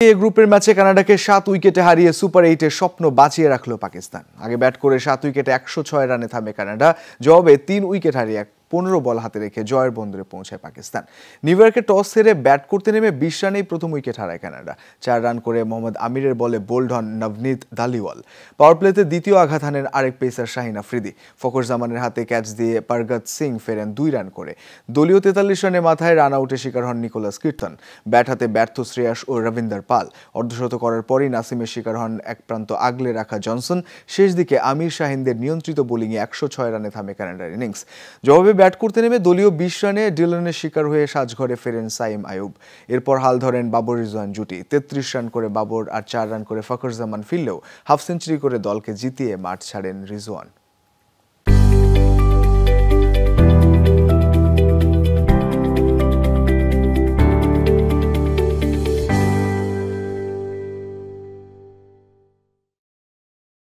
এ গ্রুপের ম্যাচে কানাডাকে 7 উইকেটে হারিয়ে সুপার 8-এর স্বপ্ন বাঁচিয়ে রাখল পাকিস্তান। আগে ব্যাট করে 7 উইকেটে 106 রানে থামে কানাডা। জবাবে 3 উইকেট হারিয়ে 15 বল হাতে রেখে জয়ের বন্দরে পৌঁছায় পাকিস্তান। নিউ ইয়র্কে টস হেরে ব্যাট করতে নেমে 20 রানেই প্রথম উইকেট হারায় কানাডা। 4 রান করে মোহাম্মদ আমিরের বলে বোল্ড হন নভনীত দালিওয়াল। পাওয়ার প্লেতে দ্বিতীয় আঘাত হানেন আরেক পেসার শাহিন আফ্রিদি। ফখর জামানের হাতে ক্যাচ দিয়ে পারগত সিং ফেরেন 2 রান করে। দলীয় 43 রানে মাথায় রান আউটে শিকার হন নিকোলাস কির্তন। ব্যাট হাতে ব্যর্থ শ্রেয়াস ও রবিন্দর পাল। অর্ধশত করার পরই নাসিমের শিকার হন এক প্রান্ত আগলে রাখা জনসন। শেষ দিকে আমির শাহিনদের নিয়ন্ত্রিত বোলিংয়ে 106 রানে থামে কানাডার ইনিংস। জবাবে ব্যাট করতে নেমে দলীয় 20 রানে ডিলনের শিকার হয়ে সাজঘরে ফেরেন সাইম আয়ুব। এরপর হাল ধরেন বাবর রিজওয়ান জুটি। 33 রান করে বাবর আর 4 রান করে ফখর জামান ফিরলেও হাফ সেঞ্চুরি করে দলকে জিতিয়ে মাঠ ছাড়েন রিজওয়ান।